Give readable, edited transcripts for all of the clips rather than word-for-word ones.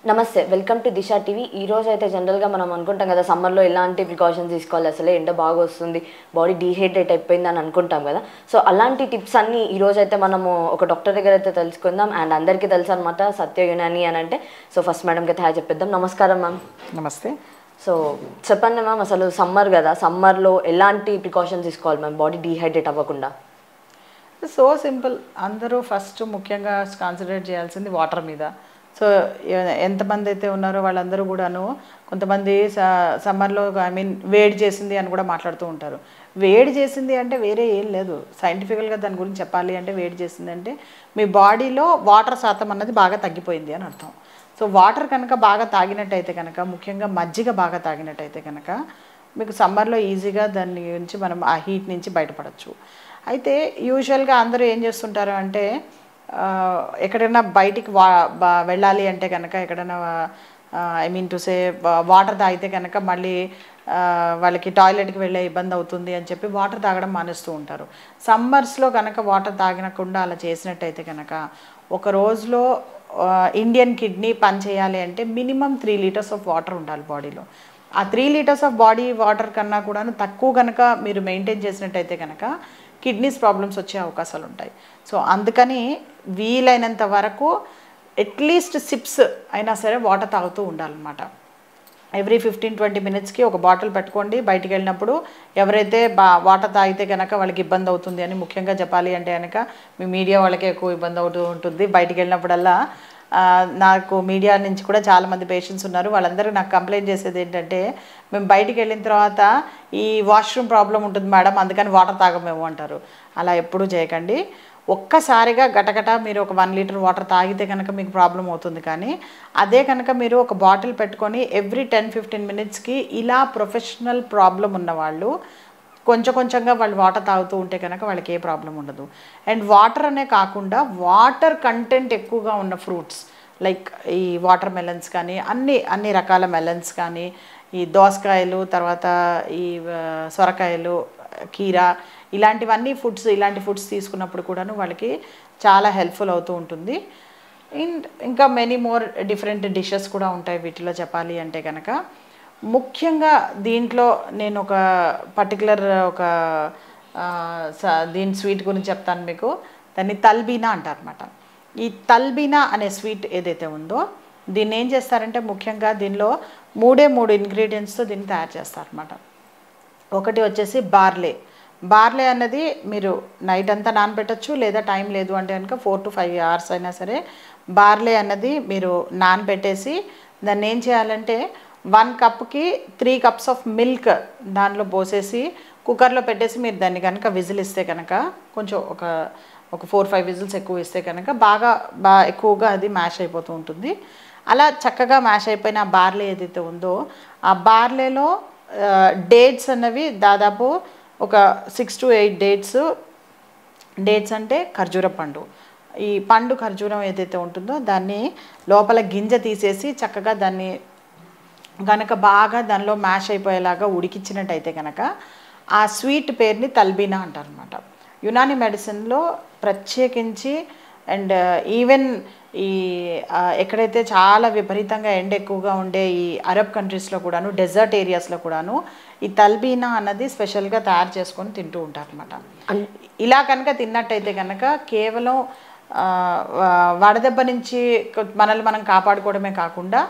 నమస్తే welcome to Disha TV. ఈ రోజు అయితే జనరల్గా మనం అనుకుంటాం కదా, సమ్మర్లో ఎలాంటి ప్రికాషన్స్ తీసుకోవాలి, అసలే ఎండ బాగా వస్తుంది, బాడీ డీహైడ్రేట్ అయిపోయింది అని అనుకుంటాం కదా. సో అలాంటి టిప్స్ అన్నీ ఈ రోజు అయితే మనము ఒక డాక్టర్ దగ్గర అయితే తెలుసుకుందాం. అండ్ అందరికీ తెలుసు అనమాట, సత్య యునాని అని అంటే. సో ఫస్ట్ మేడంకి అయితే హాయ్ చెప్పిద్దాం. నమస్కారం మ్యామ్. నమస్తే. సో చెప్పండి మ్యామ్, అసలు సమ్మర్ కదా, సమ్మర్లో ఎలాంటి ప్రికాషన్స్ తీసుకోవాలి మ్యామ్ బాడీ డీహైడ్రేట్ అవ్వకుండా? So simple. అందరూ ఫస్ట్ ముఖ్యంగా కాన్సన్ట్రేట్ చేయాల్సింది వాటర్ మీద. సో ఎంతమంది అయితే ఉన్నారో వాళ్ళందరూ కూడాను, కొంతమంది సమ్మర్లో వేడి చేసింది అని కూడా మాట్లాడుతూ ఉంటారు. వేడి చేసింది అంటే వేరే ఏం లేదు, సైంటిఫికల్గా దాని గురించి చెప్పాలి అంటే వేడి చేసింది అంటే మీ బాడీలో వాటర్ శాతం అన్నది బాగా తగ్గిపోయింది అని అర్థం. సో వాటర్ కనుక బాగా తాగినట్టయితే కనుక, ముఖ్యంగా మజ్జిగ బాగా తాగినట్టయితే కనుక మీకు సమ్మర్లో ఈజీగా దాని నుంచి మనం ఆ హీట్ నుంచి బయటపడవచ్చు. అయితే యూజువల్గా అందరూ ఏం చేస్తుంటారు అంటే, ఎక్కడైనా బయటికి వెళ్ళాలి అంటే కనుక, ఎక్కడైనా టు సే వాటర్ తాగితే కనుక మళ్ళీ వాళ్ళకి టాయిలెట్కి వెళ్ళే ఇబ్బంది అవుతుంది అని చెప్పి వాటర్ తాగడం మానేస్తూ ఉంటారు. సమ్మర్స్లో కనుక వాటర్ తాగకుండా అలా చేసినట్టయితే కనుక, ఒక రోజులో ఇండియన్ కిడ్నీ పని చేయాలి అంటే మినిమం 3 లీటర్స్ ఆఫ్ వాటర్ ఉండాలి బాడీలో. ఆ 3 లీటర్స్ ఆఫ్ బాడీ వాటర్ కన్నా కూడా తక్కువ కనుక మీరు మెయింటైన్ చేసినట్టయితే కనుక కిడ్నీస్ ప్రాబ్లమ్స్ వచ్చే అవకాశాలు ఉంటాయి. సో అందుకని వీలైనంత వరకు అట్లీస్ట్ సిప్స్ అయినా సరే వాటర్ తాగుతూ ఉండాలన్నమాట. ఎవ్రీ 15-20 మినిట్స్కి ఒక బాటిల్ పెట్టుకోండి. బయటికి వెళ్ళినప్పుడు ఎవరైతే వాటర్ తాగితే కనుక వాళ్ళకి ఇబ్బంది అవుతుంది అని ముఖ్యంగా చెప్పాలి అంటే కనుక, మీ మీడియా వాళ్ళకే ఎక్కువ ఇబ్బంది అవుతూ ఉంటుంది. బయటికి వెళ్ళినప్పుడల్లా నాకు మీడియా నుంచి కూడా చాలామంది పేషెంట్స్ ఉన్నారు. వాళ్ళందరూ నాకు కంప్లైంట్ చేసేది ఏంటంటే, మేము బయటికి వెళ్ళిన తర్వాత ఈ వాష్రూమ్ ప్రాబ్లం ఉంటుంది మేడం, అందుకని వాటర్ తాగమేమో అంటారు. అలా ఎప్పుడూ చేయకండి. ఒక్కసారిగా గటగట మీరు ఒక 1 లీటర్ వాటర్ తాగితే కనుక మీకు ప్రాబ్లం అవుతుంది. కానీ అదే కనుక మీరు ఒక బాటిల్ పెట్టుకొని ఎవ్రీ 10-15 మినిట్స్కి ఇలా ప్రొఫెషనల్ ప్రాబ్లం ఉన్నవాళ్ళు కొంచెంగా వాళ్ళు వాటర్ తాగుతూ ఉంటే కనుక వాళ్ళకి ఏ ప్రాబ్లం ఉండదు. అండ్ వాటర్ అనే కాకుండా వాటర్ కంటెంట్ ఎక్కువగా ఉన్న ఫ్రూట్స్ లైక్ ఈ వాటర్ మెలన్స్ కానీ, అన్ని రకాల మెలన్స్ కానీ, ఈ దోసకాయలు, తర్వాత ఈ సొరకాయలు, కీరా, ఇలాంటి ఫుడ్స్ తీసుకున్నప్పుడు కూడాను వాళ్ళకి చాలా హెల్ప్ఫుల్ అవుతూ ఉంటుంది. ఇంకా మెనీ మోర్ డిఫరెంట్ డిషెస్ కూడా ఉంటాయి వీటిలో చెప్పాలి అంటే కనుక. ముఖ్యంగా దీంట్లో నేను ఒక పర్టికులర్ దీని స్వీట్ గురించి చెప్తాను మీకు. దాన్ని తల్బీనా అంటారన్నమాట. ఈ తల్బీనా అనే స్వీట్ ఏదైతే ఉందో దీన్ని ఏం చేస్తారంటే, ముఖ్యంగా దీనిలో 3 ఇంగ్రీడియంట్స్తో దీన్ని తయారు చేస్తారన్నమాట. ఒకటి వచ్చేసి బార్లే అన్నది మీరు నైట్ అంతా నానబెట్టచ్చు, లేదా టైం లేదు అంటే కనుక 4 to 5 hours అయినా సరే బార్లే అన్నది మీరు నానబెట్టేసి దాన్ని ఏం చేయాలంటే 1 కప్కి 3 cups ఆఫ్ మిల్క్ దానిలో పోసేసి కుక్కర్లో పెట్టేసి మీరు దాన్ని కనుక విజిల్ ఇస్తే కనుక, కొంచెం ఒక 4-5 విజిల్స్ ఎక్కువ ఇస్తే కనుక బాగా ఎక్కువగా అది మ్యాష్ అయిపోతూ ఉంటుంది. అలా చక్కగా మ్యాష్ అయిపోయిన ఆ బార్లే ఏదైతే ఉందో, ఆ బార్లేలో డేట్స్ అన్నవి దాదాపు ఒక 6 to 8 డేట్స్ అంటే ఖర్జూర పండు. ఈ ఖర్జూరం ఏదైతే ఉంటుందో దాన్ని లోపల గింజ తీసేసి చక్కగా దాన్ని కనుక బాగా దానిలో మ్యాష్ అయిపోయేలాగా ఉడికించినట్టయితే కనుక ఆ స్వీట్ పేరుని తల్బీనా అంటారనమాట. యునాని మెడిసిన్లో ప్రత్యేకించి అండ్ ఈవెన్ ఈ ఎక్కడైతే చాలా విపరీతంగా ఎండ ఎక్కువగా ఉండే ఈ అరబ్ కంట్రీస్లో కూడాను, డెజర్ట్ ఏరియాస్లో కూడాను ఈ తల్బీనా అన్నది స్పెషల్గా తయారు చేసుకొని తింటూ ఉంటారనమాట. ఇలా కనుక తిన్నట్టయితే కనుక కేవలం వడదెబ్బ నుంచి మనల్ని మనం కాపాడుకోవడమే కాకుండా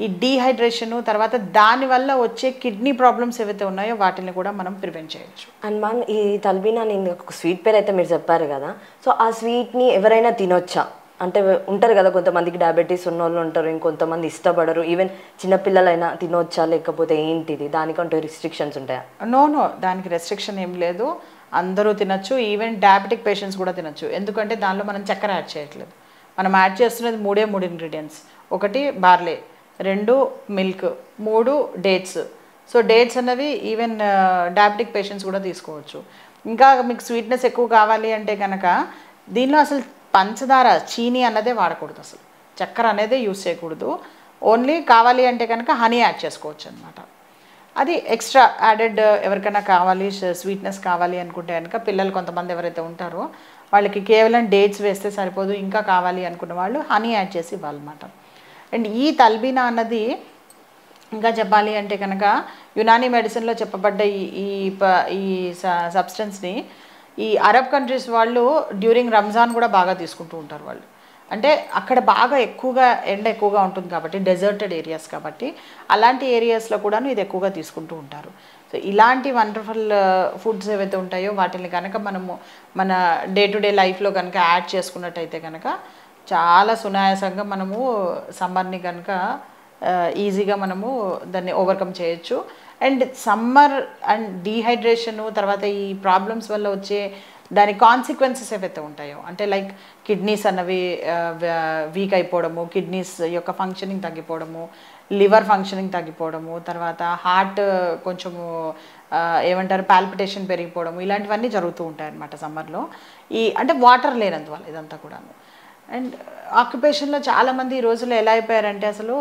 ఈ డీహైడ్రేషను, తర్వాత దానివల్ల వచ్చే కిడ్నీ ప్రాబ్లమ్స్ ఏవైతే ఉన్నాయో వాటిని కూడా మనం ప్రివెంట్ చేయొచ్చు. అండ్ మ్యామ్, ఈ తల్బీనా నేను ఒక స్వీట్ పేరు అయితే మీరు చెప్పారు కదా, సో ఆ స్వీట్ని ఎవరైనా తినొచ్చా? అంటే ఉంటారు కదా, కొంతమందికి డయాబెటీస్ ఉన్న వాళ్ళు ఉంటారు, ఇంకొంతమంది ఇష్టపడరు. ఈవెన్ చిన్నపిల్లలైనా తినొచ్చా, లేకపోతే ఏంటిది దానికంటూ రిస్ట్రిక్షన్స్ ఉంటాయా? నో, దానికి రెస్ట్రిక్షన్ ఏం లేదు, అందరూ తినచ్చు. ఈవెన్ డయాబెటిక్ పేషెంట్స్ కూడా తినచ్చు. ఎందుకంటే దానిలో మనం చక్కెర యాడ్ చేయట్లేదు. మనం యాడ్ చేస్తున్నది 3 ఇంగ్రీడియంట్స్. ఒకటి బార్లే, 2 మిల్క్, 3 డేట్స్. సో డేట్స్ అన్నవి ఈవెన్ డయాబెటిక్ పేషెంట్స్ కూడా తీసుకోవచ్చు. ఇంకా మీకు స్వీట్నెస్ ఎక్కువ కావాలి అంటే కనుక దీనిలో అసలు పంచదార, చీనీ అన్నదే వాడకూడదు, అసలు చక్కెర అనేది యూస్ చేయకూడదు. ఓన్లీ కావాలి అంటే కనుక హనీ యాడ్ చేసుకోవచ్చు అనమాట. అది ఎక్స్ట్రా యాడెడ్ ఎవరికైనా కావాలి, స్వీట్నెస్ కావాలి అనుకుంటే కనుక, పిల్లలు కొంతమంది ఎవరైతే ఉంటారో వాళ్ళకి కేవలం డేట్స్ వేస్తే సరిపోదు, ఇంకా కావాలి అనుకున్న వాళ్ళు హనీ యాడ్ చేసి ఇవ్వాలన్నమాట. అండ్ ఈ తల్బీనా అన్నది ఇంకా చెప్పాలి అంటే కనుక యునానీ మెడిసిన్లో చెప్పబడ్డ ఈ సబ్స్టెన్స్ని ఈ అరబ్ కంట్రీస్ వాళ్ళు డ్యూరింగ్ రంజాన్ కూడా బాగా తీసుకుంటూ ఉంటారు వాళ్ళు. అంటే అక్కడ బాగా ఎండ ఎక్కువగా ఉంటుంది కాబట్టి, డెజర్టెడ్ ఏరియాస్ కాబట్టి అలాంటి ఏరియాస్లో కూడాను ఇది ఎక్కువగా తీసుకుంటూ ఉంటారు. సో ఇలాంటి వండర్ఫుల్ ఫుడ్స్ ఏవైతే ఉంటాయో వాటిని కనుక మనము మన డే టు డే లైఫ్లో కనుక యాడ్ చేసుకున్నట్టయితే కనుక చాలా సునాయాసంగా మనము సమ్మర్ని కనుక ఈజీగా మనము దాన్ని ఓవర్కమ్ చేయొచ్చు. అండ్ సమ్మర్ అండ్ డీహైడ్రేషను తర్వాత ఈ ప్రాబ్లమ్స్ వల్ల వచ్చే దాని కాన్సిక్వెన్సెస్ ఏవైతే ఉంటాయో, అంటే లైక్ కిడ్నీస్ అన్నవి వీక్ అయిపోవడము, కిడ్నీస్ యొక్క ఫంక్షనింగ్ తగ్గిపోవడము, లివర్ ఫంక్షనింగ్ తగ్గిపోవడము, తర్వాత హార్ట్ కొంచెము ఏమంటారు పాల్పిటేషన్ పెరిగిపోవడము, ఇలాంటివన్నీ జరుగుతూ ఉంటాయి అన్నమాట సమ్మర్లో. అంటే వాటర్ లేనందువల్ల ఇదంతా కూడాను. అండ్ ఆక్యుపేషన్లో చాలామంది ఈ రోజుల్లో ఎలా అయిపోయారంటే అసలు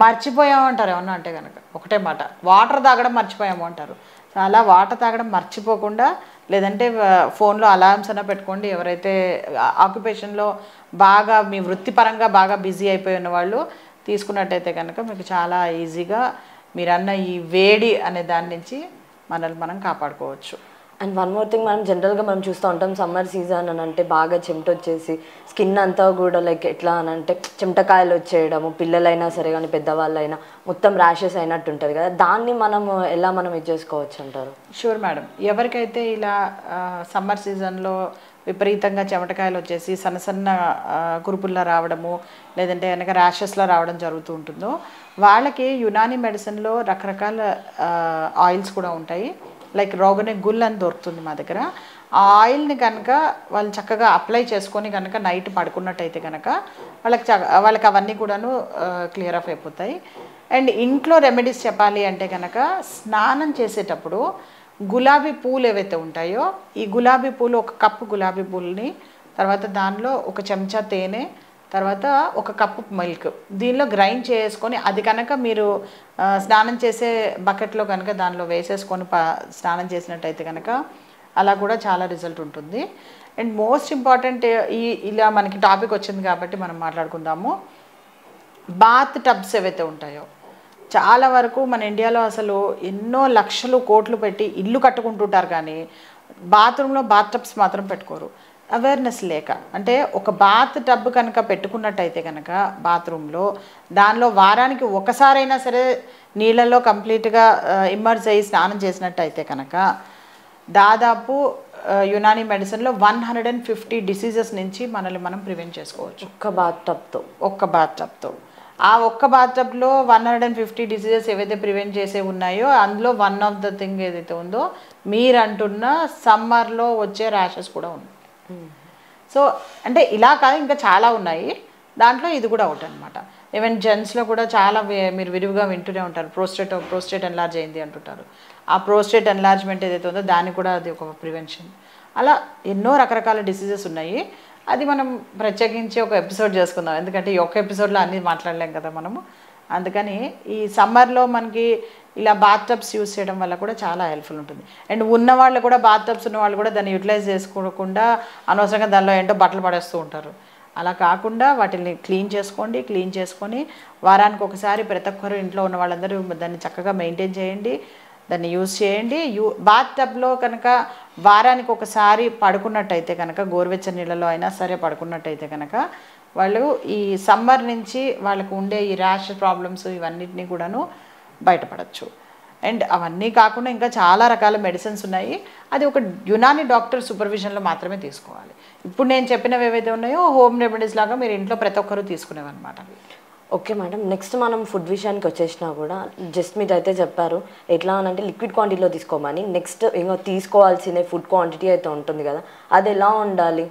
మర్చిపోయామంటారు ఏమన్నా అంటే కనుక ఒకటే మాట, వాటర్ తాగడం మర్చిపోయాము అంటారు. సో అలా వాటర్ తాగడం మర్చిపోకుండా, లేదంటే ఫోన్లో అలార్మ్స్ అన్నా పెట్టుకోండి. ఎవరైతే ఆక్యుపేషన్లో బాగా మీ వృత్తిపరంగా బాగా బిజీ అయిపోయి ఉన్న వాళ్ళు తీసుకున్నట్టయితే కనుక మీకు చాలా ఈజీగా మీరన్న ఈ వేడి అనే దాని నుంచి మనల్ని మనం కాపాడుకోవచ్చు. అండ్ వన్ మోర్ థింగ్, మనం జనరల్గా మనం చూస్తూ ఉంటాం సమ్మర్ సీజన్ అని అంటే బాగా చెమట వచ్చేసి స్కిన్ అంతా కూడా లైక్ ఎట్లా అని అంటే చెమటకాయలు వచ్చేయడము, పిల్లలైనా సరే కానీ పెద్దవాళ్ళైనా మొత్తం ర్యాషెస్ అయినట్టు ఉంటుంది కదా, దాన్ని మనం ఇది చేసుకోవచ్చు అంటారు? Sure madam. ఎవరికైతే ఇలా సమ్మర్ సీజన్లో విపరీతంగా చెమటకాయలు వచ్చేసి సన్న సన్న కురుపుల్లా రావడము, లేదంటే కనుక ర్యాషెస్లా రావడం జరుగుతూ ఉంటుందో వాళ్ళకి యునానీ మెడిసిన్లో రకరకాల ఆయిల్స్ కూడా ఉంటాయి. లైక్ రోగనే గుల్ అని దొరుకుతుంది మా దగ్గర. ఆ ఆయిల్ని కనుక వాళ్ళు చక్కగా అప్లై చేసుకొని కనుక నైట్ పడుకున్నట్టయితే కనుక వాళ్ళకి అవన్నీ కూడాను క్లియర్ ఆఫ్ అయిపోతాయి. అండ్ ఇంట్లో రెమెడీస్ చెప్పాలి అంటే కనుక స్నానం చేసేటప్పుడు గులాబీ పూలు ఏవైతే ఉంటాయో, ఈ గులాబీ పూలు 1 కప్పు గులాబీ పూలని, తర్వాత దానిలో 1 చెంచా తేనె, తర్వాత 1 కప్పు మిల్క్ దీనిలో గ్రైండ్ చేసుకొని అది కనుక మీరు స్నానం చేసే బకెట్లో కనుక దానిలో వేసేసుకొని స్నానం చేసినట్టయితే కనుక అలా కూడా చాలా రిజల్ట్ ఉంటుంది. అండ్ మోస్ట్ ఇంపార్టెంట్ ఇలా మనకి టాపిక్ వచ్చింది కాబట్టి మనం మాట్లాడుకుందాము. బాత్ టబ్స్ ఏవైతే ఉంటాయో చాలా వరకు మన ఇండియాలో అసలు ఎన్నో లక్షలు కోట్లు పెట్టి ఇల్లు కట్టుకుంటుంటారు, కానీ బాత్రూంలో బాత్ టబ్స్ మాత్రం పెట్టుకోరు. అవేర్నెస్ లేక. అంటే ఒక బాత్ టబ్ కనుక పెట్టుకున్నట్టయితే కనుక బాత్రూంలో దానిలో వారానికి ఒకసారైనా సరే నీళ్ళల్లో కంప్లీట్గా ఇమ్మర్స్ అయ్యి స్నానం చేసినట్టయితే కనుక దాదాపు యునానీ మెడిసిన్లో 150 డిసీజెస్ నుంచి మనల్ని మనం ప్రివెంట్ చేసుకోవచ్చు ఒక్క బాత్ టబ్తో. ఆ ఒక్క బాత్ టబ్లో 150 డిసీజెస్ ఏవైతే ప్రివెంట్ చేసే ఉన్నాయో అందులో వన్ ఆఫ్ ద థింగ్ ఏదైతే ఉందో మీరు అంటున్న సమ్మర్లో వచ్చే ర్యాషెస్ కూడా ఉంది. సో అంటే ఇలా కాదు, ఇంకా చాలా ఉన్నాయి, దాంట్లో ఇది కూడా ఒకటి అనమాట. ఈవెన్ జెంట్స్లో కూడా చాలా మీరు విరివిగా వింటూనే ఉంటారు, ప్రోస్టేట్ ఎన్లార్జ్ అయింది అంటుంటారు. ఆ ప్రోస్టేట్ ఎన్లార్జ్మెంట్ ఏదైతే ఉందో దానికి కూడా అది ఒక ప్రివెన్షన్. అలా ఎన్నో రకరకాల డిసీజెస్ ఉన్నాయి. అది మనం ప్రత్యేకించి ఒక ఎపిసోడ్ చేసుకుందాం, ఎందుకంటే ఈ ఒక్క ఎపిసోడ్లో అన్నీ మాట్లాడలేం కదా మనము. అందుకని ఈ సమ్మర్లో మనకి ఇలా బాత్ టబ్స్ యూజ్ చేయడం వల్ల కూడా చాలా హెల్ప్ఫుల్ ఉంటుంది. అండ్ ఉన్నవాళ్ళు కూడా బాత్ టబ్స్ ఉన్న వాళ్ళు కూడా దాన్ని యూటిలైజ్ చేసుకోకుండా అనవసరంగా దానిలో ఏంటో బట్టలు పడేస్తూ ఉంటారు. అలా కాకుండా వాటిని క్లీన్ చేసుకొని వారానికి ఒకసారి ప్రతి ఒక్కరు ఇంట్లో ఉన్న వాళ్ళందరూ దాన్ని చక్కగా మెయింటైన్ చేయండి, దాన్ని యూజ్ చేయండి. బాత్ టబ్లో కనుక వారానికి ఒకసారి పడుకున్నట్టయితే కనుక గోరువెచ్చని నీళ్ళలో అయినా సరే పడుకున్నట్టయితే కనుక వాళ్ళు ఈ సమ్మర్ నుంచి వాళ్ళకు ఉండే ఈ ర్యాష్ ప్రాబ్లమ్స్ ఇవన్నిటినీ కూడాను బయటపడచ్చు. అండ్ అవన్నీ కాకుండా ఇంకా చాలా రకాల మెడిసిన్స్ ఉన్నాయి. అది ఒక యునానీ డాక్టర్ సూపర్విజన్లో మాత్రమే తీసుకోవాలి. ఇప్పుడు నేను చెప్పినవి ఏవైతే ఉన్నాయో హోమ్ రెమెడీస్ లాగా మీరు ఇంట్లో ప్రతి ఒక్కరూ తీసుకునేవన్నమాట. ఓకే మేడం, నెక్స్ట్ మనం ఫుడ్ విషయానికి వచ్చేసినా కూడా జస్ట్ మీరు అయితే చెప్పారు ఎట్లా అని అంటే లిక్విడ్ క్వాంటిటీలో తీసుకోమని. నెక్స్ట్ ఇంకా తీసుకోవాల్సిన ఫుడ్ క్వాంటిటీ అయితే ఉంటుంది కదా, అది ఎలా ఉండాలి?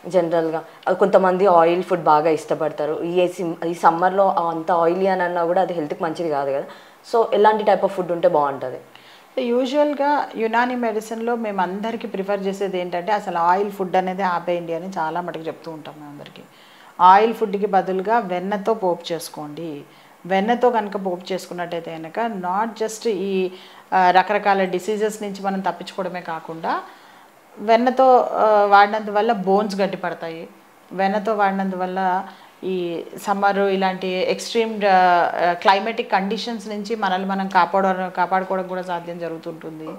జనరల్గా కొంతమంది ఆయిల్ ఫుడ్ బాగా ఇష్టపడతారు. ఈ సమ్మర్లో అంత ఆయిలీ అని అన్నా కూడా అది హెల్త్కి మంచిది కాదు కదా. సో ఎలాంటి టైప్ ఆఫ్ ఫుడ్ ఉంటే బాగుంటుంది? యూజువల్గా యునానీ మెడిసిన్లో మేము అందరికీ ప్రిఫర్ చేసేది ఏంటంటే అసలు ఆయిల్ ఫుడ్ అనేది ఆపేయండి అని చాలా మటుకు చెప్తూ ఉంటాం మేము అందరికీ. ఆయిల్ ఫుడ్కి బదులుగా వెన్నతో పోపు చేసుకోండి. వెన్నతో కనుక పోపు చేసుకున్నట్టయితే కనుక నాట్ జస్ట్ ఈ రకరకాల డిసీజెస్ నుంచి మనం తప్పించుకోవడమే కాకుండా వెన్నతో వాడినందువల్ల బోన్స్ గట్టిపడతాయి. వెన్నతో వాడినందువల్ల ఈ సమ్మర్ ఇలాంటి ఎక్స్ట్రీమ్ క్లైమేటిక్ కండిషన్స్ నుంచి మనల్ని మనం కాపాడుకోవడం కూడా సాధ్యం జరుగుతుంటుంది.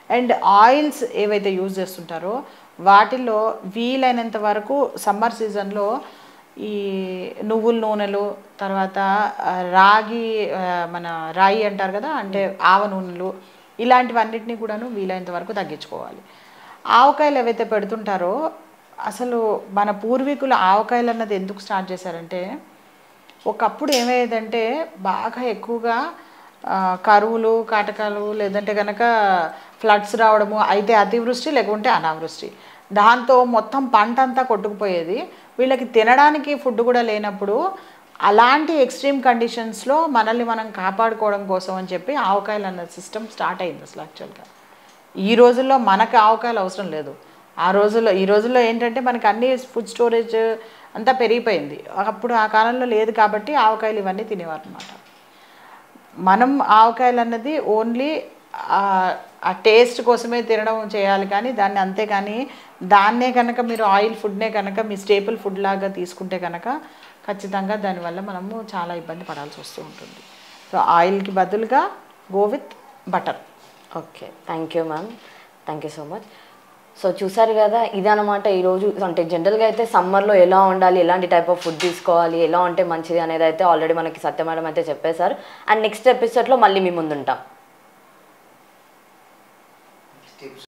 అండ్ ఆయిల్స్ ఏవైతే యూజ్ చేస్తుంటారో వాటిల్లో వీలైనంత వరకు సమ్మర్ సీజన్లో ఈ నువ్వుల నూనెలు, తర్వాత రాగి మన రాయి అంటారు కదా, అంటే ఆవ నూనెలు, ఇలాంటివన్నిటిని కూడాను వీలైనంత వరకు తగ్గించుకోవాలి. ఆవకాయలు ఏవైతే పెడుతుంటారో అసలు మన పూర్వీకులు ఆవకాయలు అన్నది ఎందుకు స్టార్ట్ చేశారంటే, ఒకప్పుడు ఏమయ్యేదంటే బాగా ఎక్కువగా కరువులు కాటకాలు లేదంటే కనుక ఫ్లడ్స్ రావడము, అయితే అతివృష్టి లేకుంటే అనావృష్టి, దాంతో మొత్తం పంట అంతా కొట్టుకుపోయేది. వీళ్ళకి తినడానికి ఫుడ్ కూడా లేనప్పుడు అలాంటి ఎక్స్ట్రీమ్ కండిషన్స్లో మనల్ని మనం కాపాడుకోవడం కోసం అని చెప్పి ఆవకాయలు అన్న సిస్టమ్ స్టార్ట్ అయింది అసలు యాక్చువల్గా. ఈ రోజుల్లో మనకు ఆవకాయలు అవసరం లేదు. ఈ రోజుల్లో ఏంటంటే మనకి అన్ని ఫుడ్ స్టోరేజ్ అంతా పెరిగిపోయింది. అప్పుడు ఆ కాలంలో లేదు కాబట్టి ఆవకాయలు ఇవన్నీ తినేవారు అనమాట. మనం ఆవకాయలు అన్నది ఓన్లీ ఆ టేస్ట్ కోసమే తినడం చేయాలి, కానీ దాన్ని అంతే కానీ దాన్నే కనుక మీరు ఆయిల్ ఫుడ్నే కనుక మీ స్టేపుల్ ఫుడ్ లాగా తీసుకుంటే కనుక ఖచ్చితంగా దానివల్ల మనము చాలా ఇబ్బంది పడాల్సి వస్తూ ఉంటుంది. సో ఆయిల్కి బదులుగా go with butter. Okay, thank you ma'am, thank you so much. So చూసారు కదా, ఇదనమాట ఈరోజు. అంటే జనరల్గా అయితే సమ్మర్లో ఎలా ఉండాలి, ఎలాంటి టైప్ ఆఫ్ ఫుడ్ తీసుకోవాలి, ఎలా ఉంటే మంచిది అనేది అయితే ఆల్రెడీ మనకి సత్య మేడం అయితే చెప్పేశారు. అండ్ నెక్స్ట్ ఎపిసోడ్లో మళ్ళీ మీ ముందుంటాం.